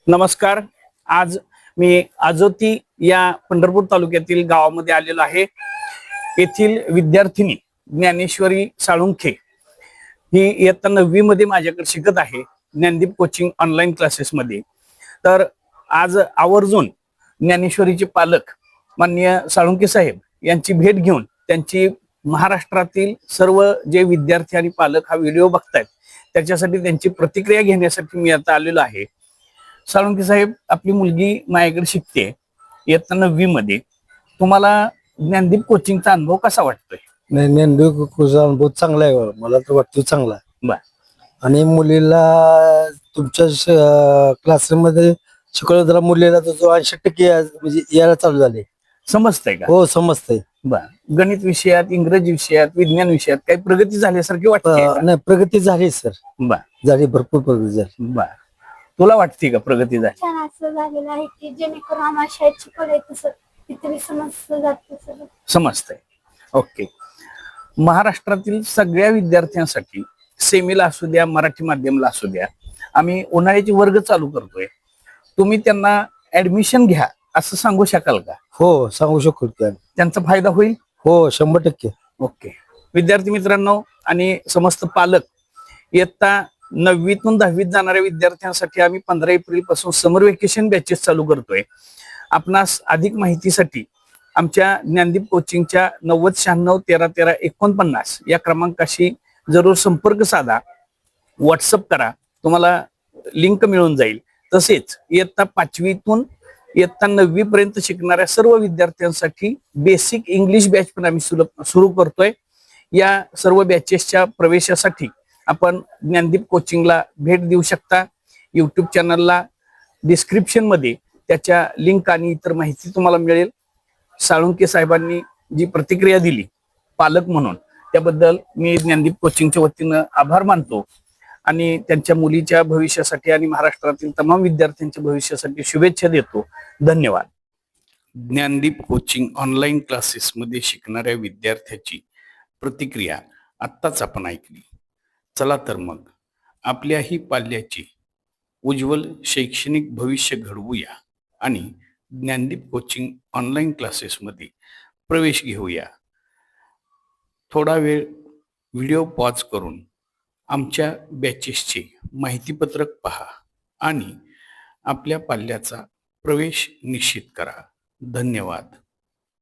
नमस्कार. आज मी आजोती या पंढरपूर तालुक्यातील गावामध्ये आलेलो आहे. येथील विद्यार्थिनी ज्ञानेश्वरी साळुंखे ही इयत्ता 9वी मध्ये माझ्याकडे शिकत आहे, ज्ञानदीप कोचिंग ऑनलाईन क्लासेस मध्ये. तर आज आवर्जून ज्ञानेश्वरीचे पालक माननीय साळुंखे साहेब यांची भेट घेऊन त्यांची महाराष्ट्रातील सर्व जे विद्यार्थी आणि पालक हा व्हिडिओ बघतायत त्याच्यासाठी त्यांची प्रतिक्रिया घेण्यासाठी मी आता आलेलो आहे. साळुंखे साहेब, आपली मुलगी माझ्याकडे शिकते इयत्ता 9वी मध्ये. तुम्हाला ज्ञानदीप कोचिंगचा अनुभव कसा वाटतोय? नाही, नेंदूचा अनुभव चांगला आहे बा. मला तर वाटतो चांगला आहे. बर. आणि मुलीला तुमच्या क्लासरूम मध्ये शिकवलं तर मुलीला तर जो 80% म्हणजे यायला चालू झाले. समजतंय का? हो, समजतंय. बर. गणित विषयात, इंग्रजी विषयात, विज्ञान विषयात काही प्रगती झाल्यासारखी वाटते? नाही, प्रगती झाली सर. बर. झाली, भरपूर प्रगती झाली. बर. तुला वाटते का प्रगती झाली? छान असं झालेलं आहे की जेणेकरून आम्हाला शाळेत शिकवलंय तसं तिथे समजलं जातं सगळं. समजतंय. ओके. महाराष्ट्रातील सगळ्या विद्यार्थ्यांसाठी सेमीला असू द्या, मराठी माध्यमला असू द्या, आम्ही उन्हाळ्याचे वर्ग चालू करतोय. तुम्ही त्यांना ऍडमिशन घ्या असं सांगू शकाल का? हो, सांगू शकतो की आम्ही. त्यांचा फायदा होईल? हो, 100%. ओके. विद्यार्थी मित्रांनो आणि समस्त पालक, इयत्ता 9वीतून 10वीत जाणाऱ्या विद्यार्थ्यांसाठी आम्ही 15 एप्रिल पासून समर वेकेशन बॅचेस चालू करतोय. आपणास अधिक माहितीसाठी आमच्या ज्ञानदीप कोचिंगच्या 9096131349 या क्रमांकाशी जरूर संपर्क साधा, व्हॉट्सअप करा, तुम्हाला लिंक मिळून जाईल. तसेच इयत्ता 5वीतून इयत्ता 9वी पर्यंत शिकणाऱ्या सर्व विद्यार्थ्यांसाठी बेसिक इंग्लिश बॅच पण आम्ही सुरू करतोय. या सर्व बॅचेसच्या प्रवेशासाठी आपण ज्ञानदीप कोचिंगला भेट देऊ शकता. युट्यूब चॅनलला डिस्क्रिप्शन मध्ये त्याच्या लिंक आणि इतर माहिती तुम्हाला मिळेल. साळुंखे साहेबांनी जी प्रतिक्रिया दिली पालक म्हणून, त्याबद्दल मी ज्ञानदीप कोचिंगच्या वतीनं आभार मानतो आणि त्यांच्या मुलीच्या भविष्यासाठी आणि महाराष्ट्रातील तमाम विद्यार्थ्यांच्या भविष्यासाठी शुभेच्छा देतो. धन्यवाद. ज्ञानदीप कोचिंग ऑनलाईन क्लासेस मध्ये शिकणाऱ्या विद्यार्थ्याची प्रतिक्रिया आत्ताच आपण ऐकली. चला तर मग आपल्याही पाल्याची उज्ज्वल शैक्षणिक भविष्य घडवूया आणि ज्ञानदीप कोचिंग ऑनलाईन क्लासेसमध्ये प्रवेश घेऊया. थोडा वेळ व्हिडिओ पॉज करून आमच्या बॅचेसचे माहितीपत्रक पहा आणि आपल्या पाल्याचा प्रवेश निश्चित करा. धन्यवाद.